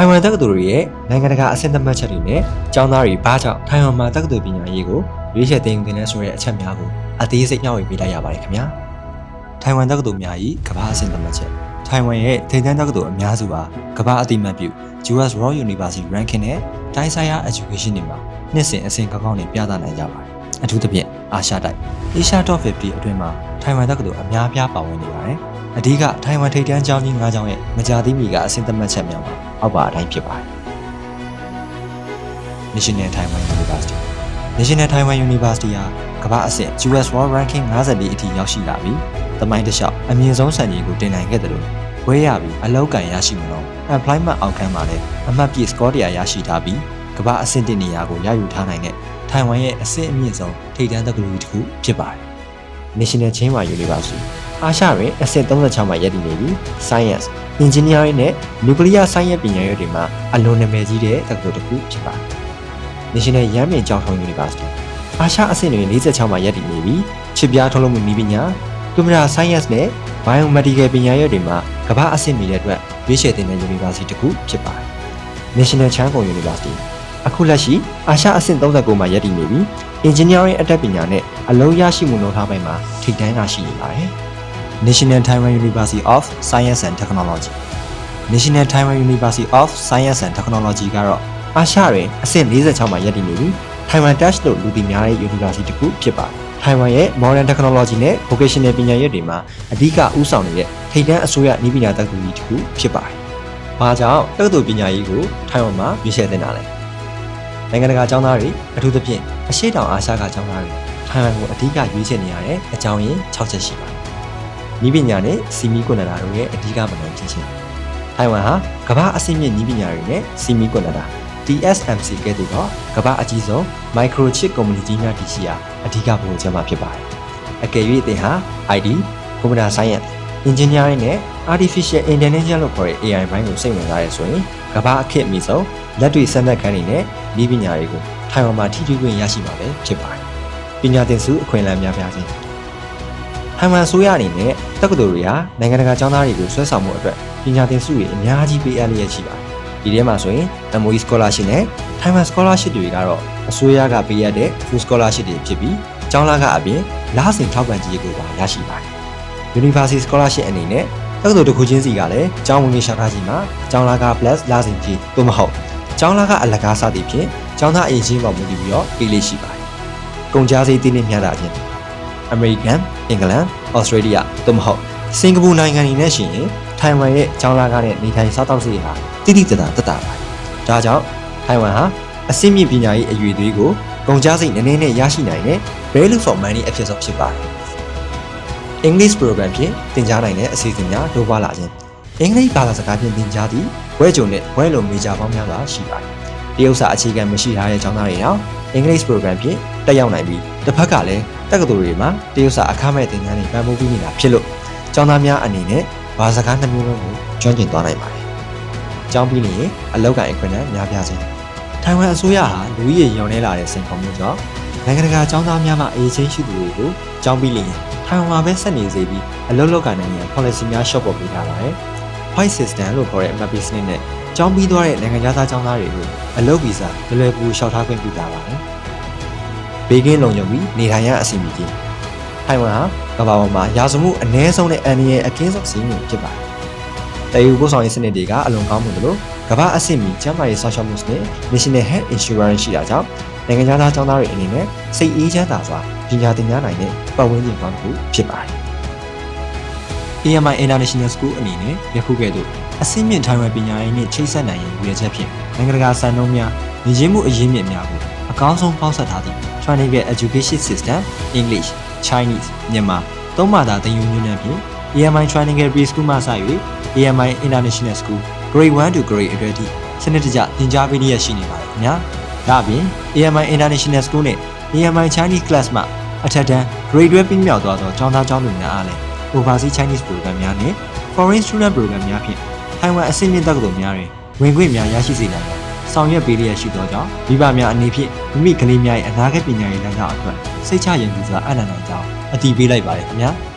ထိုင်ဝမ်တက္ကသိုလ်ရဲ့နိုင်ငံတကာအဆင့်သတ်မှတ်ချက်တွေနဲ့ကျောင်းသားတွေဘာကြောင့်ထိုင်ဝမ်မှာတက္ကသိုလ်ပညာရေးကိုရွေးချယ်သင်ယူနေဆိုတဲ့အချက်များကိုအသေးစိတ်မျှဝေပေးလိုက်ရပါတယ်ခင်ဗျာထိုင်ဝမ်တက္ကသိုလ်များ၏ကမ္ဘာအဆင့်သတ်မှတ်ချက်ထိုင်ဝမ်ရဲ့ထိပ်တန်းတက္ကသိုလ်အများစုဟာကမ္ဘာအသိအမှတ်ပြု US World University Ranking နဲ့တိုင်းဆိုင်ရာ Education တွေမှာနှစ်စဉ်အဆင့်ကောင်းတွေပြသနိုင်ကြပါတယ်အထူးသဖြင့်အာရှတိုက် Asia Top 50အတွင်းမှာထိုင်ဝမ်တက္ကသိုလ်အများပြားပါဝင်နေပါတယ်အဓိကထိုင်ဝမ်ထိပ်တန်းကျောင်းကြီး၅ကျောင်းရဲ့မကြာသေးမီကအဆင့်သတ်မှတ်ချက်များမှာအောက်ပါအတိုင်းဖြစ်ပါတယ် National Taiwan University National Taiwan University ဟာကမ္ဘာအဆင့် US World Ranking 54အထိရောက်ရှိလာပြီးသမိုင်းတစ်လျှောက်အမြင့်ဆုံးစံချိန်ကိုတင်နိုင်ခဲ့တယ်လို့ဝေးရပြီးအလောက်ကန်ရရှိမှုတော့ employment outcome မှာလည်းအမှတ်ပြည့် score တရားရရှိထားပြီးကမ္ဘာအဆင့်1နေရာကိုရယူထားနိုင်တဲ့ထိုင်ဝမ်ရဲ့အဆင့်အမြင့်ဆုံးထိပ်တန်းတက္ကသိုလ်တစ်ခုဖြစ်ပါတယ် National Taiwan University အာရှတွင်အဆင့်36မှာရပ်တည်နေပြီး Science, Engineering နဲ့ Nuclear Science ပညာရပ်တွေမှာအလွန်နာမည်ကြီးတဲ့တက္ကသိုလ်တစ်ခုဖြစ်ပါတယ် National Yanmin ကျောင်းထုံး University အာရှအဆင့်တွင်46မှာရပ်တည်နေပြီးချစ်ပြားထုတ်လုပ်မှုနည်းပညာ Computer Science နဲ့ Biomedical ပညာရပ်တွေမှာကမ္ဘာအဆင့်မီတဲ့အတွက်ရွေးချယ်သင်တဲ့ University တစ်ခုဖြစ်ပါတယ် National Changkong University အခုလက်ရှိအာရှအဆင့်39မှာရပ်တည်နေပြီး Engineering အတတ်ပညာနဲ့အလုံးရရှိမှုနှုန်းထားပိုင်းမှာထိပ်တန်းကရှိနေပါတယ် National Taiwan University of Science and Technology National Taiwan University of Science and Technology ကတော့အာရှတွင်အဆင့်46မှာရပ်တည်နေပြီး Taiwan Touch လို့လူသိများတဲ့ University တစ်ခုဖြစ်ပါတယ်။ Taiwan ရဲ့ Modern Technology နဲ့ Vocational ပညာရပ်တွေမှာအဓိကဦးဆောင်နေတဲ့ထိပ်တန်းအစိုးရနည်းပညာတက္ကသိုလ်တစ်ခုဖြစ်ပါတယ်။ဘာကြောင့်တက္ကသိုလ်ပညာရေးကို Taiwan မှာရွေးချယ်သင့်တာလဲ။နိုင်ငံတကာကျောင်းသားတွေအထူးသဖြင့်အရှေ့တောင်အာရှကကျောင်းသားတွေ Taiwan ကိုအဓိကရွေးချယ်နေရတဲ့အကြောင်းရင်း6ချက်ရှိပါတယ်။နည်းပညာနဲ့စီမီကွန်နတာတို့ရဲ့အဓိကမနိုင်ဖြစ်ခြင်း။ Taiwan ဟာကမ္ဘာအဆင့်မြင့်နည်းပညာတွေနဲ့စီမီကွန်နတာTSMC ကဲ့သို့သောကမ္ဘာအကြီးဆုံး microchip ကုမ္ပဏီကြီးများတည်ရှိရာအဓိကဗဟိုချက်မှဖြစ်ပါတယ်။အကယ်၍သင်ဟာ IT, Computer Science, Engineering နဲ့ Artificial Intelligence လို့ခေါ်တဲ့ AI ဘိုင်းကိုစိတ်ဝင်စားရဆိုရင်ကမ္ဘာအခက်အမီဆုံးလက်တွေ့စမ်းသပ်ခန်းတွေနဲ့နည်းပညာတွေကိုထိုင်ဝမ်မှာထိတွေ့ခွင့်ရရှိမှာပဲဖြစ်ပါတယ်။ပညာသင်စုအခွင့်အလမ်းများပြားခြင်းထိုင်ဝမ်အစိုးရအနေနဲ့တက္ကသိုလ်တွေဟာနိုင်ငံတကာကျောင်းသားတွေကိုဆွဲဆောင်မှုအတွက်ပညာသင်စုတွေအများကြီးပေးအပ်လျက်ရှိပါတယ်။ဒီထဲမှာဆိုရင် MOE Scholarship နဲ့ Taiwan Scholarship တွေကတော့အစိုးရကပေးရတဲ့ Full Scholarship တွေဖြစ်ပြီးကျောင်းသားကအပြင်လစဉ်ထောက်ပံ့ကြေးကိုပါရရှိပါတယ်။ University Scholarship အနေနဲ့တက္ကသိုလ်တစ်ခုချင်းစီကလည်းကျောင်းဝင်ရေးရှာထားခြင်းမှာကျောင်းသားက plus လစဉ်ကြေးသို့မဟုတ်ကျောင်းသားကအလကားစသည်ဖြင့်ကျောင်းသားအရေးချင်းပေါ်မူတည်ပြီးတော့ပေးလိမ့်ရှိပါတယ်။ကုန်ကြမ်းစည်တည်နေမျှတာခြင်း American, England, Australia သို့မဟုတ်စင်ကာပူနိုင်ငံတွေနဲ့ရှင်ရင်ထိုင်ဝမ်ရဲ့ကျောင်းသားကနဲ့နေထိုင်စားတောက်စီဟာတိတိကျကျသက်သာပါတယ်။ဒါကြောင့်ထိုင်ဝမ်ဟာအဆင့်မြင့်ပညာရေးအရွေသွေးကိုကုန်ကျစရိတ်နည်းနည်းနဲ့ရရှိနိုင်တဲ့ value for money အဖြစ်ဆုံးဖြစ်ပါတယ်။ English program ဖြင့်သင်ကြားနိုင်တဲ့အစီအစဉ်များတိုးပွားလာခြင်းအင်္ဂလိပ်ဘာသာစကားဖြင့်သင်ကြားသည့်ဘွဲ့ကြုံနဲ့ဘွဲ့လိုမေဂျာပေါင်းများစွာရှိပါတယ်။တရုတ်စာအခြေခံမရှိထားတဲ့ကျောင်းသားတွေတော့ English program ဖြင့်တက်ရောက်နိုင်ပြီးတစ်ဖက်ကလည်းတက္ကသိုလ်တွေမှာတရုတ်စာအခမဲ့သင်တန်းတွေပံ့ပိုးပေးနေတာဖြစ်လို့ကျောင်းသားများအနေနဲ့ဘာစကားနှမျိုးလုံးကိုကျွမ်းကျင်သွားနိုင်ပါတယ်။ကျောင်းပြီးရင်အလောက်ကန်အခွင့်အရေးများပြားခြင်းထိုင်ဝမ်အစိုးရဟာလူဦးရေရောင်းနေလာတဲ့စိန်ခေါ်မှုကြောင့်နိုင်ငံတကာကျောင်းသားများမှအေးချင်းရှိသူတွေကိုကျောင်းပြီးရင်ထိုင်ဝမ်မှာပဲဆက်နေစေပြီးအလုပ်လုပ်ကိုင်နိုင်ရန် policy များရှော့ပေါ်ပေးထားပါတယ်။ White System လို့ခေါ်တဲ့အမှတ်ပေးစနစ်နဲ့ကျောင်းပြီးသွားတဲ့နိုင်ငံသားကျောင်းသားတွေကိုအလုပ်ဗီဇာလွယ်ကူလျှောက်ထားခွင့်ပြုထားပါတယ်။ဘေးကင်းလုံခြုံပြီးနေထိုင်ရအဆင်ပြေခြင်းထိုင်ဝမ်ဟာကမ္ဘာပေါ်မှာရာဇဝတ်အနည်းဆုံးနဲ့အန္တရာယ်အကင်းဆုံးစီးမှုဖြစ်ပါတယ်။တည်ယူပို့ဆောင်ရေးစနစ်တွေကအလွန်ကောင်းမှုလို့ကမ္ဘာအဆင့်မီကျန်းမာရေးစောင့်ရှောက်မှုစနစ် National Health Insurance ရှိတာကြောင့်နိုင်ငံသားကျောင်းသားတွေအနေနဲ့စိတ်အေးချမ်းသာစွာပညာသင်ကြားနိုင်တဲ့ပတ်ဝန်းကျင်ကောင်းတစ်ခုဖြစ်ပါတယ်။ AMI International School အနေနဲ့ယခုကဲ့သို့အဆင့်မြင့်ထိုင်ဝမ်ပညာရေးနဲ့ချိတ်ဆက်နိုင်ရည်ရွယ်ချက်ဖြင့်နိုင်ငံတကာစံနှုန်းများညီညွတ်မှုအရင်းမြစ်များကိုအကောင်းဆုံးပေါင်းစပ်ထားသည့် Trilingual Education System English, Chinese, မြန်မာသုံးဘာသာသင်ယူမှုနဲ့ဖြင့် AMI Trilingual Preschool မှစ၍ AMI International School Grade 1 to Grade 8အထိစနစ်တကျသင်ကြားပေးရရှိနေပါတယ်ခင်ဗျာ။ဒါ့အပြင် AMI International School နဲ့ AMI Chinese Class မှအထက်တန်း Grade 12ပြီးမြောက်သွားသောကျောင်းသားကျောင်းသူများအားလည်း Overseas Chinese Program များနဲ့ Foreign Student Program များဖြင့်ထိုင်ဝမ်အဆင့်မြင့်တက္ကသိုလ်များတွင်ဝင်ခွင့်များရရှိစေနိုင်ရန်ဆောင်ရွက်ပေးလျက်ရှိသောကြောင့်မိဘများအနေဖြင့်မိမိကလေးများ၏အနာဂတ်ပညာရေးလမ်းကြောင်းအတွက်စိတ်ချယုံကြည်စွာအနန္တနိုင်ကြောင်းအတည်ပြုလိုက်ပါတယ်ခင်ဗျာ။